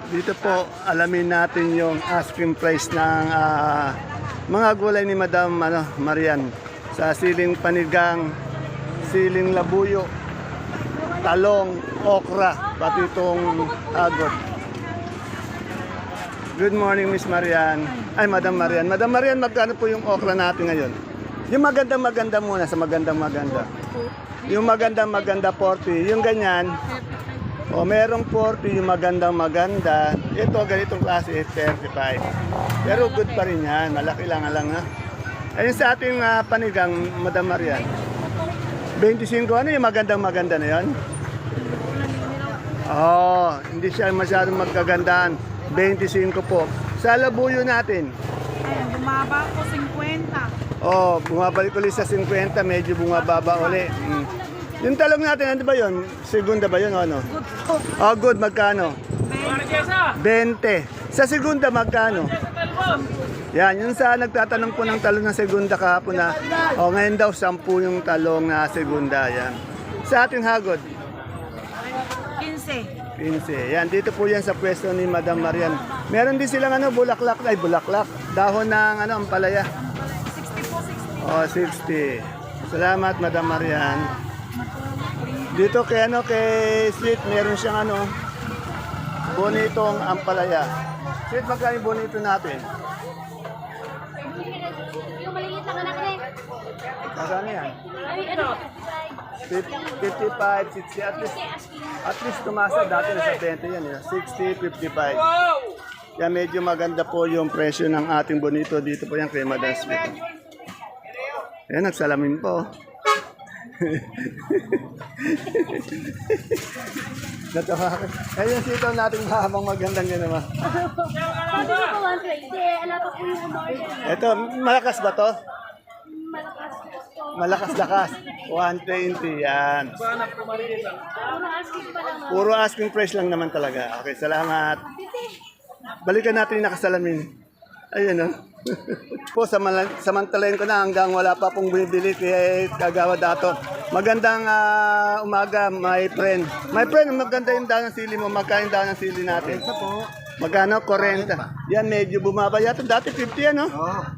Dito po, alamin natin yung asking price ng mga gulay ni Madam Marian. Sa siling panigang, siling labuyo, talong, okra, pati itong agot. Good morning, Miss Marian. Ay, Madam Marian. Madam Marian, magkano po yung okra natin ngayon? Yung maganda-maganda muna sa maganda-maganda. Yung maganda-maganda 40. Yung ganyan, o merong 40 yung magandang-maganda. Ito, ganitong klase, 35. Pero good pa rin yan. Malaki lang ha. Ayun sa ating panigang, Madam Marian. 25, ano yung magandang-maganda na yun? Oh, hindi siya masyadong magkagandaan. 25 po. Sa labuyo natin. Ayun, bumaba po 50. Oh, bumabalik ulit sa 50, medyo bumababa ulit. Yung talong natin, ano ba yun? Segunda ba yun o ano? Good po. Oh, good. Magkano? 20. 20. Sa segunda, magkano? Yan, yung sa nagtatanong po ng talong na segunda kahapon na, oh, ngayon daw 10 yung talong na segunda. Yan. Sa ating hagod, 15. 15. Yan, dito po yan sa pwesto ni Madam Marian. Meron din silang bulaklak, bulaklak. Dahon ng ampalaya. 60 po, 60. Oh, 60. Salamat, Madam Marian. Dito kay Sweet, meron siyang bonitong ampalaya. Sweet, magkano yung bonito natin? Yung maliit lang anak na Magkano yan? Ay, ano? 55, 60, at least tumasa dati na sa 20 yan. 60, 55. Yan, medyo maganda po yung presyo ng ating bonito. Dito po yan kay Madam Sweet. Ayan, nagsalamin po. Natawa ka. Ayun, sitaw natin mahabang magandang yan naman. Sabi ko po 120. Ala pa po yung umorder. Ito, malakas ba to? Malakas po. Malakas-lakas. 120, yan. Puro asking pa lang. Puro asking price lang naman talaga. Okay, salamat. Balikan natin yung nakasalamin. Ayun, no? Po, samantalayin ko na hanggang wala pa pong bumibili kay Kagawa Dato. Magandang umaga, my friend. My friend, maganda yung daan ng sili mo. Magkano yung daan ng sili natin? Ito po. Magkano? 40. Yan, medyo bumaba yata. Dati 50, ano?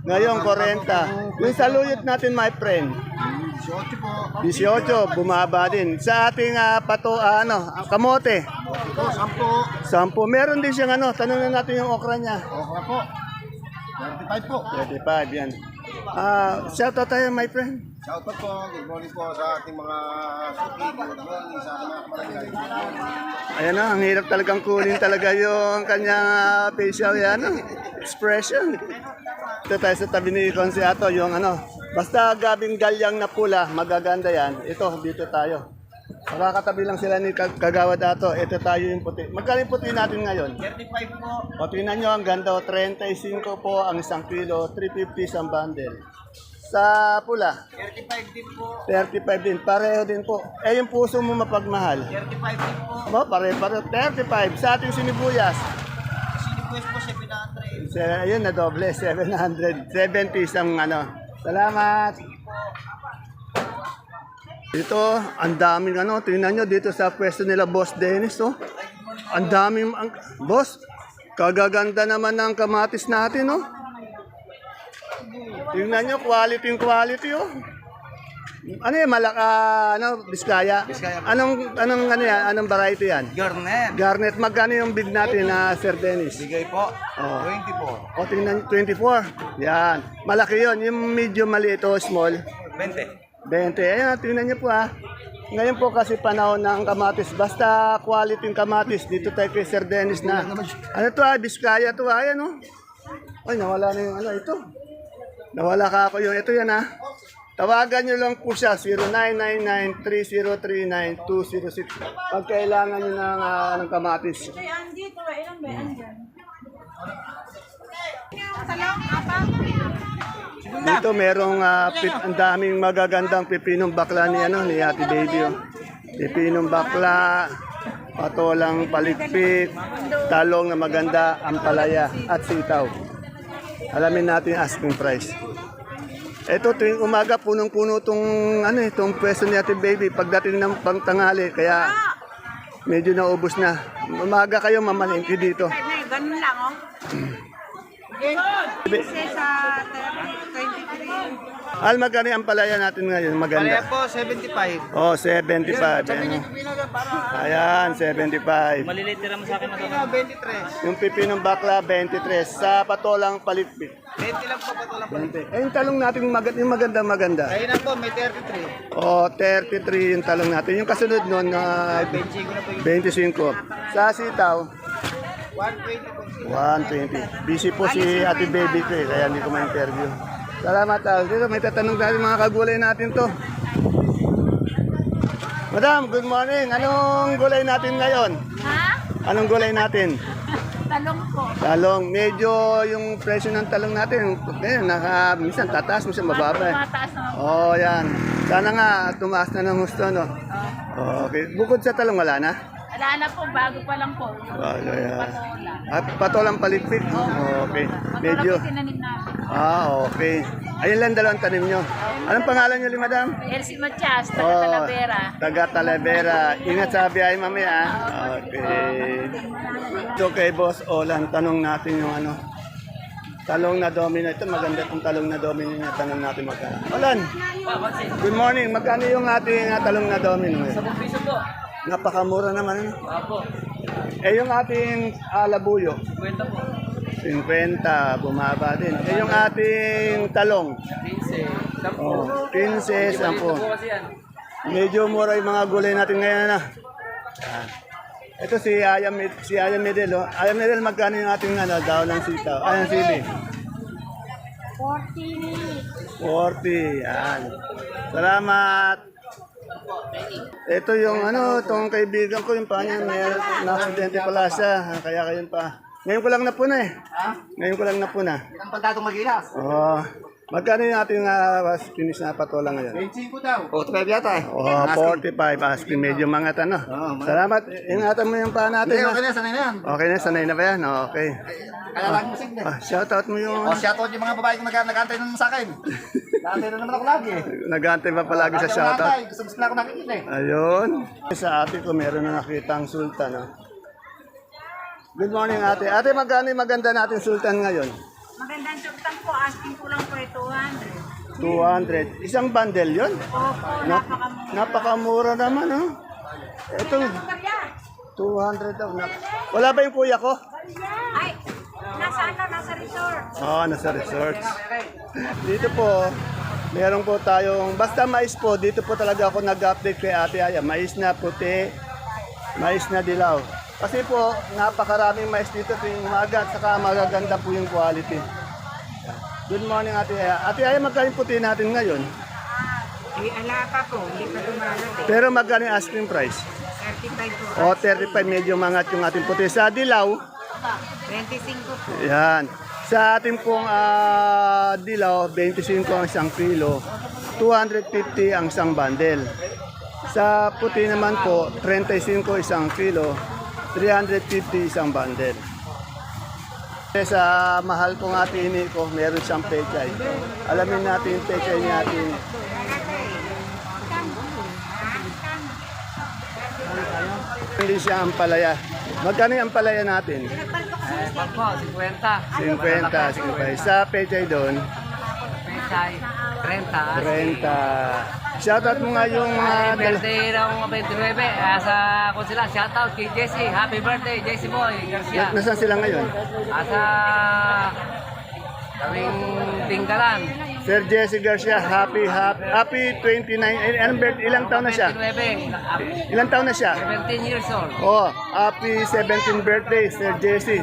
Ngayon, 40. Yung saluyot natin, my friend. 18 po. 18, bumaba din. Sa ating kamote. Ito, 10. 10. Meron din siyang tanong na natin yung okra niya. Okay po. 35 po. 35, yan. Shout out tayo, my friend. Shoutout po. Good morning po sa ating mga suki. Good morning sa ating mga kamarangay. Good morning. Ayan na, ang hirap talagang kunin talaga yung kanyang facial expression. Ito tayo sa tabi ni Consiato, yung basta gabing galyang na pula, magaganda yan. Ito, dito tayo. Makakatabi lang sila ni Kagawa Dato. Ito tayo yung puti. Magkano yung puti natin ngayon? 35 po. O, tingnan nyo, ang ganda. 35 po ang isang kilo, 350 isang bundle. Sa pula, 35 din po. 35 din. Pareho din po. Eh, yung puso mo mapagmahal. 35 din po. Pareho. 35. Sa ating sinibuyas. Sinipwes po 700. Ayun, na doble. 700. 70 isang Salamat. Dito, ang daming tingnan nyo dito sa pwesto nila Boss Dennis, oh. Ang daming, boss, kagaganda naman ng kamatis natin, oh. Tingnan nyo, quality, oh. Ano yan, Biskaya? Biskaya. Anong variety yan? Garnet. Garnet, magkano yung bid natin na Sir Dennis? Bigay po. Oh. 20 po. O, tingnan, 24. Yan. Malaki yon. Yung medium maliit o small, 20. 20. Ayan, tingnan niyo po ha. Ngayon po kasi panahon ng kamatis. Basta quality yung kamatis. Dito tayo kay Sir Dennis na. Ano to ha? Biskaya to ha. Ayan o. Ay, nawala na yung ito. Nawala ka ako yung ito yan ha. Tawagan nyo lang po siya. 0999-3039-206. Pag kailangan nyo ng kamatis. Ito yung dito. Ilan ba yan dyan? Talong, apa? Dito merong ang daming magagandang pipinong bakla ni Ate Baby. Oh. Pipinong bakla, patolang palikpik, talong na maganda, ampalaya at sitaw. Alamin natin yung asking price. Ito tuwing umaga punong-puno itong pwesto ni Ate Baby pagdating ng pangtanghali. Kaya medyo naubos na. Umaga kayo mamalengke dito. Ganun lang, oh. Kasi sa 23. Al, magkano ang palaya natin ngayon? Maganda. po, 75. Oh, 75. Ayan. Ayan, 75. Maliliit tira mo sa akin na 23. Yung pipinong bakla, 23. Sa patolang palitpit. 20 lang po pa ito lang. 20. Eh, yung talong natin yung maganda. Ayun na po, may 33. Oh, 33 yung talong natin. Yung kasunod nun, 25. Sa sitaw, 120 po. 120. Busy po si Ate Baby ko eh, kaya hindi ko ma-interview. Salamat, Al. Dito, may tatanong natin mga kagulay natin to. Madam, good morning. Anong gulay natin ngayon? Ha? Anong gulay natin? Talong po. Talong. Medyo yung presyo ng talong natin, minsan tataas, minsan mababa. Tumataas na po. Oh, yan. Sana nga, tumaas na ng gusto, no? Okay. Bukod sa talong, wala na? Wala na po, bago pa lang po. Wala yan. Patola. At patolang palitpit. Okay. Patola Medyo. po tinanim namin. Okay. Ayun lang dalawang tanim nyo. Anong pangalan nyo, madam? Elsie Matias, taga Talavera. Taga Talavera. Ingat sa biyahe mamaya. Okay. So kay Boss Olan, tanong natin yung ano. Talong na domino. Ito maganda itong talong na domino niya. Tanong natin magkano. Olan, good morning. Magkano yung ating talong na domino? 10 piso po. Napakamura naman. Ano? Apo. Eh yung ating labuyo, 50 po. 50, bumaba din. Eh yung ating talong, 15. 10 po. oh, 15, 10. Po kasi yan. Medyo mura yung mga gulay natin ngayon na. Yan. Ito si Ayam Medel. Oh. Ayam Medel, magkano yung ating daw ng sitaw? Ay, ang sili. 40. 40. Yan. Salamat. Ito yung itong kaibigan ko, yung panya, may na-aksidente pala siya. Kaya kayon pa. Ngayon ko lang napuna eh. Ngayon ko lang napuna. Ang pagkatong magilas. Oh. Magkano yung ating finish na patola ngayon? 25 daw. O, 25 yata eh. Oh, 45 asking. Medyo mangat ano. Salamat. Ingatan mo yung paa natin. Hindi, ha? okay na, sanay na yan. Okay na, sanay na ba yan? Okay. Kaya lagi musik na. Shoutout mo yung... O, shoutout yung mga babae kung nag-antay naman sa akin. Nag-antay na naman ako lagi eh. Nag-aantay ba palagi sa shoutout? Gusto na ako nakikita eh. Ayun. Sa ate ko, meron na nakitang sultan. Oh. Good morning, ate. Ate, magkano yung maganda natin sultan ngayon? Magandang sultan po, asking ko lang po 200. 200. Isang bundle yon? Opo, napakamura. Napakamura naman, oh. Ito, 200 daw. Wala ba yung kuya ko? Ay, nasa resort. Oo, nasa resorts. Dito po, meron po tayong, basta mais po, dito po talaga ako nag-update kay Ate Aya. Mais na puti, mais na dilaw. Kasi po, napakaraming mais dito tuwing umaga at saka magaganda po yung quality. Good morning, Ate Aya. Ate Aya, magkano yung puti natin ngayon? Ala pa po, hindi pa dumarating. Pero magkano yung asking price? 35 po. O, 35, medyo mangat yung ating puti. Sa dilaw, 25 po. yan. Sa ating pong dilaw, 25 ang isang kilo, 250 ang isang bundle. Sa puti naman po, 35 isang kilo, 350 isang bundle. Sa mahal kong ate ini ko, meron siyang pechay. Alamin natin yung pechay natin. Hindi siya ang palaya. Magkano yung palaya natin? Po, 50. 50, 50. Sa pechay doon, Pesay. 30. 30. Shoutout mo nga yung Ay, birthday ng 29. Sa kung sila, shoutout kay Jesse. Happy birthday, Jesse Boy Garcia. Nasaan sila ngayon? Asa kaming tinggalan. Sir Jesse Garcia, happy 29. Ilang taon na siya? 29. Ilang taon na siya? 17 years old. Oh, happy 17th birthday, Sir Jesse.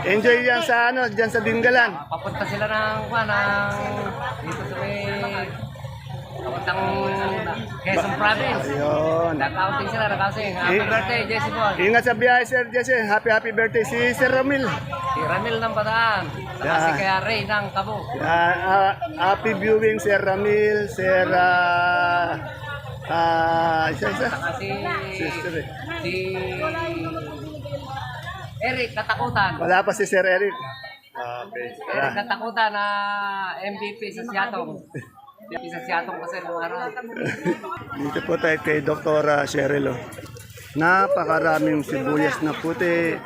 Enjoy yan sa diyan sa Dingalan. Papunta sila ng dito sa may papuntang Quezon Province. Ayun. Nag-outing sila, nag-outing. Happy birthday, Jesse Boy. Ingat sa biyahe, Sir Jesse. Happy birthday si Sir Ramil. Si Ramil ng Bataan. Kasi kaya Ray ng Cabo. Happy viewing, Sir Ramil, Sir isa. Kasi Sister, eh. si Eric Katakutan. Wala pa si Sir Eric. Okay. Eric Katakutan na MVP sa Siatong. MVP sa Siatong kasi nung araw. Dito po tayo kay Dr. Cheryl. Oh. Napakaraming sibuyas na puti,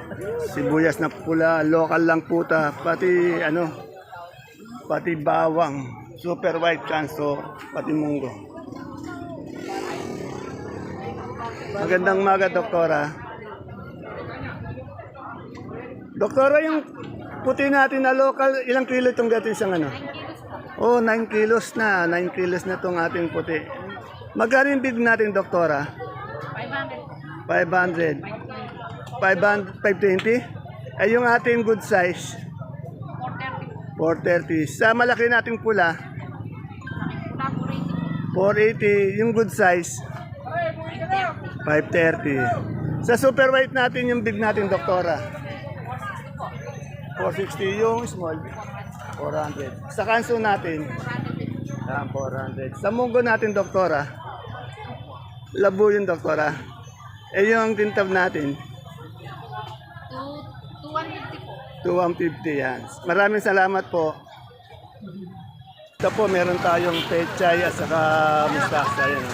sibuyas na pula, local lang puta, pati pati bawang, super white kanso, pati munggo. Magandang umaga, Doktora. Doktora, yung puti natin na local, ilang kilo itong gating isang ano? 9 kilos na. 9 kilos na itong ating puti. Magkano yung big natin, Doktora? 500. 520? Ay yung ating good size? 430. Sa malaki nating pula? 480. Yung good size? 530. Sa super white natin, yung big natin, Doktora? 460. Yung small? 400. Sa kanso natin? 400. Sa munggo natin, Doktora? Labo yung Doktora? Eh yung tintab natin? 250 yan. Maraming salamat po. Ito po, meron tayong pechay at saka mustasa. Yan.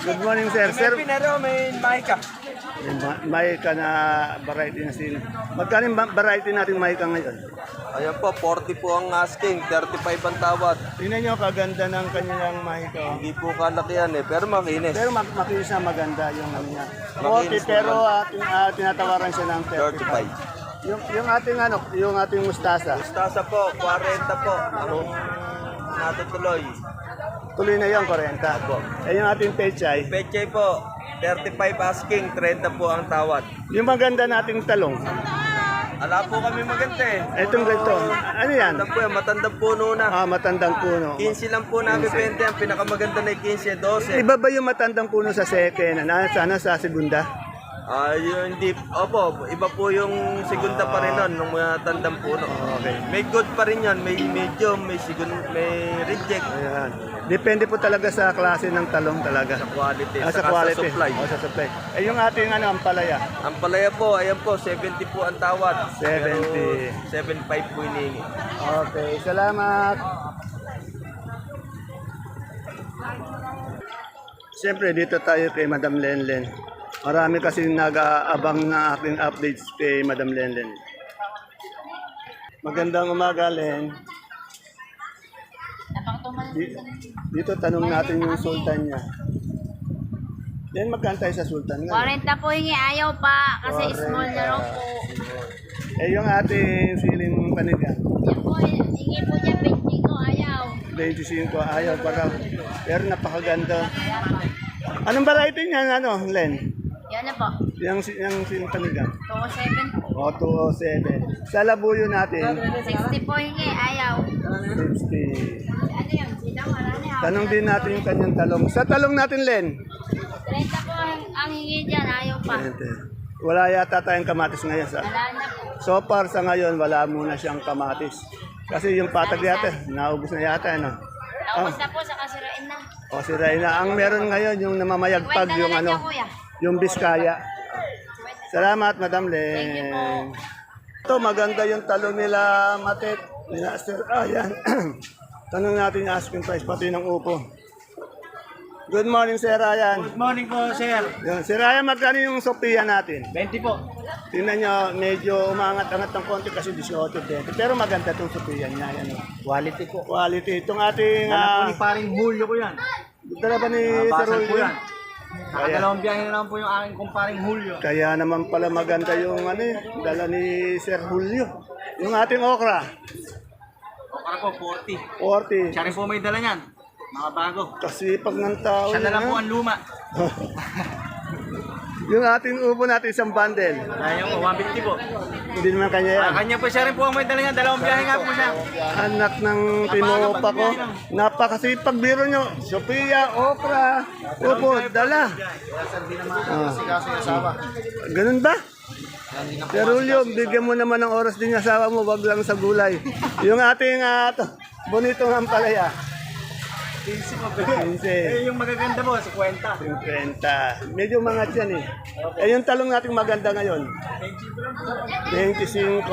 Good morning, sir. Sir, may maika. may ka na variety na sin. Magkano yung variety natin may ka ngayon? Ayan po, 40 po ang asking, 35 ang tawad. Tingnan nyo, kaganda ng kanyang mahika. Hindi po kalakihan pero makinis. Pero makinis na maganda yung ano niya. 40 Makinis pero tinatawaran siya ng 35. 35. Yung ating mustasa. Mustasa po, 40 po. Anong natutuloy? Tuloy na yung 40. Eh yung ating pechay. Pechay po, 35 asking, 30 po ang tawad. Yung maganda nating talong. Ala po kami maganda Itong ganito. Ano yan? Matandang puno na. Matandang puno. 15 lang po namin pente, ang pinakamaganda na 15, 12. Iba ba yung matandang puno sa second? Sana sa segunda? Yun, hindi. Opo, iba po yung segunda pa rin nun, nung mga tandang puno. Okay. May good pa rin yun, may medium, may reject. Ayan. Depende po talaga sa klase ng talong talaga. Sa quality, Sa saka quality. sa supply. Sa supply. Eh yung ating ampalaya. Ang palaya po, ayan po, 70 po ang tawad. 70. Pero 75 po hinihingi. Okay, salamat. Siyempre, dito tayo kay Madam Lenlen. Marami kasi nag-aabang na aking updates kay Madam Lenlen. Magandang umaga, Len. Dito tanong natin yung sultan niya. Len, magkano tayo sa sultan ngayon? 40 po hingi, ayaw pa. Kasi small na raw po. Eh, yung ating siling panigan. Yan po, hingi po niya 25, ayaw. 25, ayaw pa raw. Pero napakaganda. Anong variety niya, Len? Yan na po. Yung siling panigan. 207 po. O, 207. Sa labuyo natin, 60 po hingi, ayaw. 60. Ano yan? Sila, wala na yan. Tanong din natin yung kanyang talong. Sa talong natin, Len. 30 po ang hingi dyan, ayaw pa. Wala yata tayong kamatis ngayon. Wala na po. So far sa ngayon, wala muna siyang kamatis. Kasi yung patag yata, naubos na yata. Naubos na po sa kasirain na. O si Reyna, ang meron ngayon yung namamayagpag, yung yung Biskaya. Salamat, Madam Len. Thank you po. Ito, maganda yung talong nila, Matet. Nila, sir, yan. Tanong natin yung asking price, pati ng upo. Good morning, Sir Ryan. Good morning po, sir. Yan. Sir Ryan, magkano yung Sophia natin? 20 po. Tingnan nyo, medyo umangat-angat ng konti kasi 18-20. Pero maganda itong Sophia niya. Yan, Quality po. quality. Itong ating... Dala po ni paring Julio ko yan. dala ba ni Sir Basal po Julio? yan. Nakadalawang biyahe na lang po yung aking kumparing Julio. Kaya naman pala maganda yung dala ni Sir Julio. Yung ating okra, Para po, 40. 40. Siya rin po may dala niyan. Mga bago. Kasi pag ng tao Siya na lang yan, po ang luma. Yung ating upo natin isang bundle. Kaya po, 150 po. Hindi naman kanya yan. Kanya po siya rin po ang may dala niyan. Dalawang biyahe nga po siya. Anak ng tinopa ko. Napakasipag biro nyo. Sophia, okra, upo, dala. Kasi asawa. Ganun ba? Pero Julio, bigyan mo naman ng oras din yung asawa mo, wag lang sa gulay. Yung ating bonitong ampalaya. 15 po. 15. Yung magaganda po, 50. 50. Medyo mangat yan eh. Eh yung talong nating maganda ngayon. 25.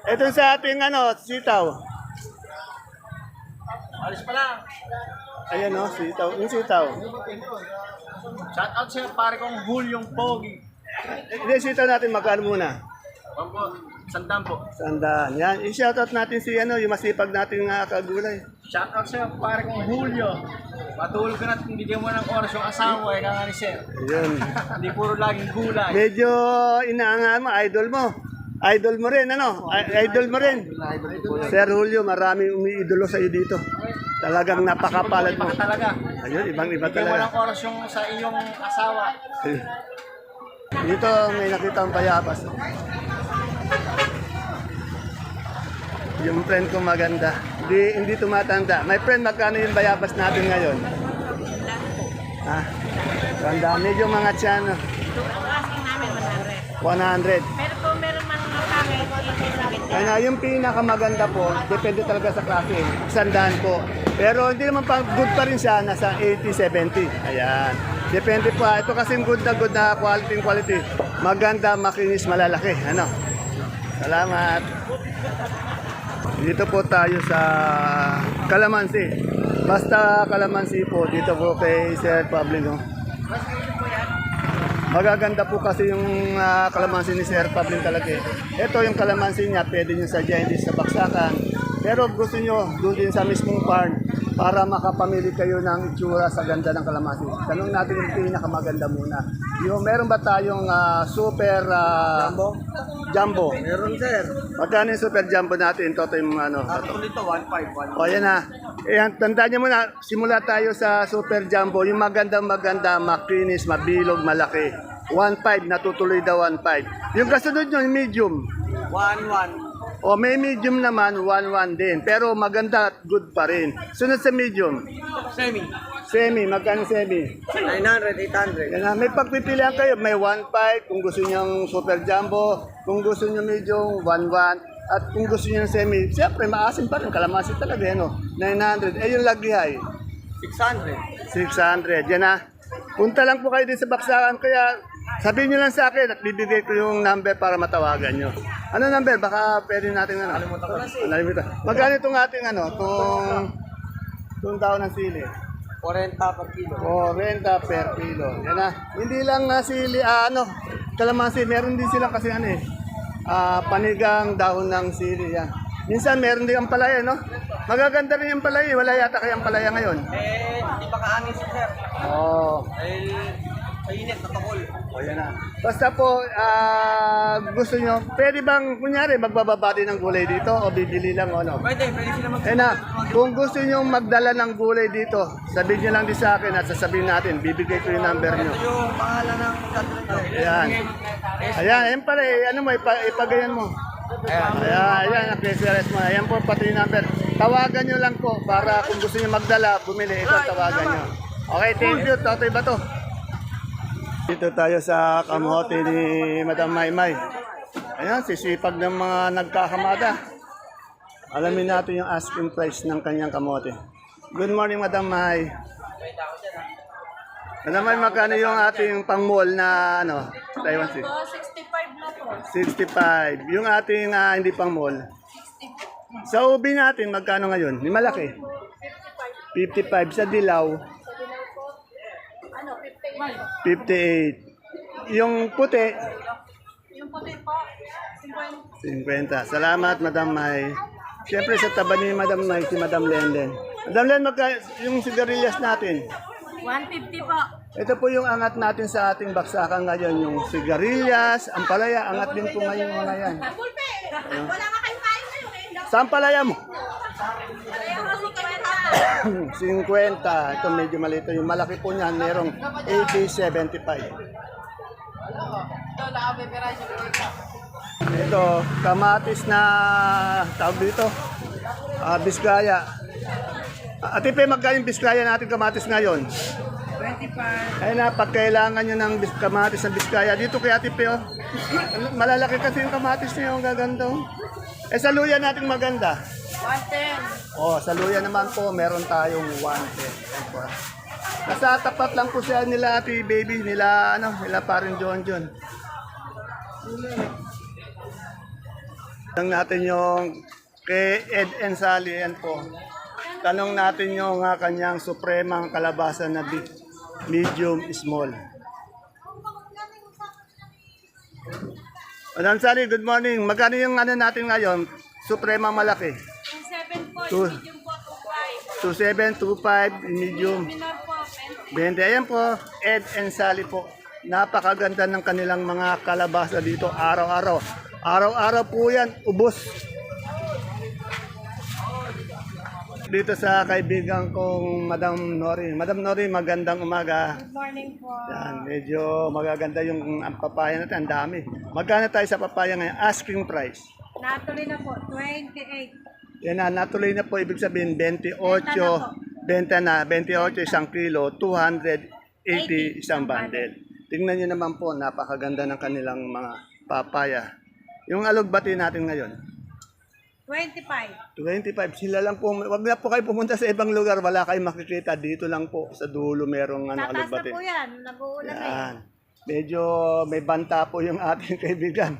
Ito sa ating sitaw. Alis pa lang. Ayan sitaw. Yung sitaw. Shout out sa'yo, pare kong Hulyong Pogi. Hindi, sita natin magkano muna. Opo, sandaan po. Sandaan. Yan. I-shoutout natin si ano, yung masipag nating kagulay. Shout out sa'yo, pare kong Julio. Patulog ka natin, bigyan mo ng oras yung asawa, nga ni Sir. Yun. Hindi puro laging gulay. Medyo inaangaan mo, idol mo. Idol mo rin, ano? Idol mo rin. Sir Julio, maraming umiidolo sa iyo dito. Talagang napakapalad mo. Iba talaga. Ayun, ibang-iba Bigyan mo ng talaga. oras yung sa iyong asawa. Dito may nakita ang bayabas. Yung friend ko maganda. Hindi tumatanda. My friend, magkano yung bayabas natin ngayon? Ha? Ganda. Medyo mga tiyan. Ito ang asking namin 100. 100. Pero kung meron man mga pangit, Kaya yung pinakamaganda po, depende talaga sa klase. 100 po. Pero hindi naman pa good pa rin siya, nasa 80, 70. Ayan. Depende po. Ito kasi good na quality. Maganda, makinis, malalaki. Ano? Salamat. Dito po tayo sa Calamansi. Basta Calamansi po, dito po kay Sir Pablo. Magaganda po kasi yung kalamansi ni Sir Pablo talaga. Ito yung kalamansi niya, pwede nyo sadyain din sa baksakan. Pero gusto nyo, doon din sa mismong farm para makapamili kayo ng itsura sa ganda ng kalamansi. Tanong natin yung pinakamaganda muna. Yung, meron ba tayong super jumbo? Meron, Sir. Magkano yung super jumbo natin? Toto yung ano? Tatlo nito, 1.5. O yan na. Tandaan niyo muna, simula tayo sa super jumbo. Yung maganda, makinis, mabilog, malaki. 1.5, natutuloy daw 1.5. Yung kasunod nyo, yung medium. 1.1. O may medium naman, 1.1 din. Pero maganda at good pa rin. Sunod sa medium. Semi. Semi, magkano semi? 900, 800. Yan na, may pagpipilian kayo. May 1.5 kung gusto nyo super jumbo. Kung gusto nyo medium, 1.1. At kung gusto nyo ng semi, siyempre maasim pa rin. Kalamansi talaga, ano? 900. Eh yung lagrihay. 600. 600. Yan na. Punta lang po kayo din sa baksakan. Kaya sabihin nyo lang sa akin at bibigay ko yung number para matawagan nyo. Ano number? Baka pwede natin ano. Nalimutan. Magkano itong ating ano? Itong tao ng sili. 40 per kilo. 40 per kilo. Yan na. Hindi lang sili, kalamansi. Meron din silang kasi ano panigang dahon ng sili. Yan. Minsan meron din ang palaya, no? Magaganda rin yung palaya. Wala yata kayang palaya ngayon. Hindi pa kaangin si Sir. Oo. Sa init na takol. O yan na. Basta po, gusto nyo, pwede bang, kunyari, magbababa din ng gulay dito o bibili lang o ano? Pwede sila Eh na, kung gusto nyo magdala ng gulay dito, sabihin nyo lang din sa akin at sasabihin natin, bibigay ko yung number nyo. yung pangalan ng tatlo. Ayan. Ayan, ayan pala, ano mo, ipagayan mo. Ayan, ang PCRS mo. Ayan po, pati yung number. Tawagan nyo lang po para kung gusto nyo magdala, bumili, ito tawagan nyo. Okay, thank you, Totoy Bato. Dito tayo sa kamote ni Madam Maymay. Ayan, sisipag ng mga nagkakamada. Alamin natin yung asking price ng kanyang kamote. Good morning, Madam May. Madam May, magkano yung ating pang-mall na ano, Taiwan Sea? 65 na po. 65. Yung ating hindi pang-mall. Sa ubi natin, magkano ngayon? Ni malaki? 55. Sa dilaw? 58. Yung puti? Yung puti po, 50. 50. Salamat, Madam May. Siyempre sa taba ni Madam May, si Madam Lenden. Madam Len, yung sigarilyas natin. 150 po. Ito po yung angat natin sa ating baksakan ngayon. Yung sigarilyas, ang palaya, angat din po ngayon mga yan. Pulpe! Wala nga kayong kain ngayon eh. Saan palaya mo? Kaya kasi kaya 50. Ito medyo malito. Yung malaki po niyan, merong 80, 75. Ito, kamatis na tawag dito. Biskaya. Ate Pe, magkano yung biskaya natin kamatis ngayon? 25. Ayun na, pag kailangan nyo ng kamatis na biskaya, dito kay Ate Pe, oh. Malalaki kasi yung kamatis niya, yung gaganda. Oh. Eh, sa luya natin maganda. 110. Oh, sa luya naman po, meron tayong 110. Nasa tapat lang po siya nila Ate Baby, nila parin John. Tanong natin yung kay Ed and Sally, yan po. Tanong natin yung kanyang supremang kalabasa na medium, small. Madam Sally, good morning. Magkano yung ano natin ngayon? Suprema malaki. 7 po, Two- medium po, 2.5. 27, 25, medium. Minor po, 20. Ayan po, Ed and Sally po. Napakaganda ng kanilang mga kalabasa dito araw-araw. Araw-araw po yan, ubos. Dito sa kaibigan kong Madam Nori. Madam Nori, magandang umaga. Good morning po. Yan, medyo magaganda yung ang papaya natin, ang dami. Magkano tayo sa papaya ngayon? Asking price. Natuloy na po, 28. Yan na, natuloy na po, ibig sabihin 28, benta na, 28 isang kilo, 280 isang bundle. Tingnan nyo naman po, napakaganda ng kanilang mga papaya. Yung alugbati natin ngayon, 25. 25, sila lang po, wag na po kayo pumunta sa ibang lugar, wala kayong makikita, dito lang po, sa dulo merong Tataas na alugbati. po yan, nag-uulan na Yan. Medyo may banta po yung ating kaibigan.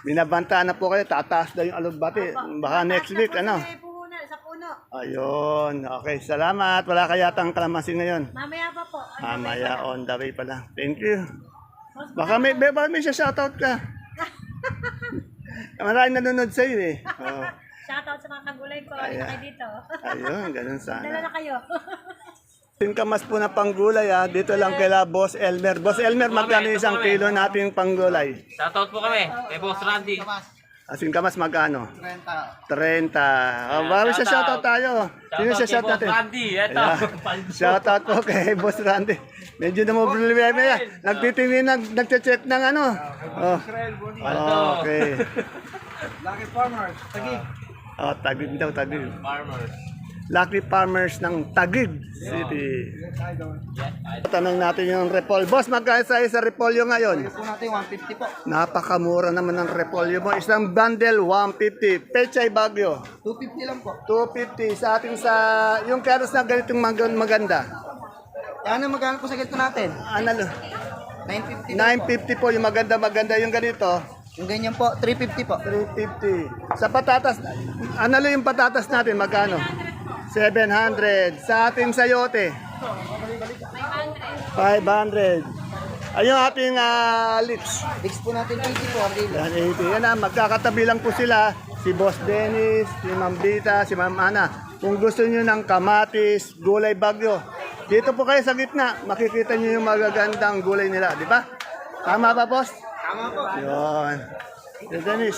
Binabanta na po kayo, tataas na yung alugbati. Baka next week, ano? Sa puno. Ayun, okay, salamat. Wala kayatang kalamansi ngayon. Mamaya pa po. Mamaya on the way pa lang. Thank you. Baka may shoutout ka. Maraming nanonood sa iyo eh. Oh, Shoutout sa mga kagulay ko. Halika kayo dito. ayun, ganun Dala sana. na kayo. Tingkamas po na panggulay dito lang kila Boss Elmer. Boss Elmer, magkano isang kilo nating panggulay? Shoutout po kami kay Boss Randy. Singkamas magkano? 30. 30. Oh, bawi sa shoutout tayo. Sino sa shout natin? Randy, eto. Ayan. Shoutout po kay Boss Randy. Medyo na mo problema yan. Nagtitingin, nagche-check ng ano. Oh. Okay. Lucky Farmers, Taguig. Oh, Taguig daw, Taguig. Farmers. Lucky Farmers ng Taguig City. Tanong natin yung repol. Boss, magkano sa repolyo ngayon? Po natin 150 po. Napakamura naman ng repolyo mo. Isang bundle, 150. Pechay Bagyo, 250 lang po. 250. Sa ating yung keros na ganitong maganda. Yan ang magkano po sa ganito natin? Ano? 950. 950 po yung maganda yung ganito. Yung ganyan po, 350 po. 350. Sa patatas, ano yung patatas natin? Magkano? 700. Sa ating sayote? 500. Ayun ating lips. Fix po natin 80 po, Ardil. Yan, 80. Yan magkakatabi lang po sila. Si Boss Dennis, si Ma'am Bita, si Ma'am Ana. Kung gusto niyo ng kamatis, gulay bagyo, dito po kayo sa gitna. Makikita niyo yung magagandang gulay nila, di ba? Tama ba, boss? Tama po. Yun. Si Dennis.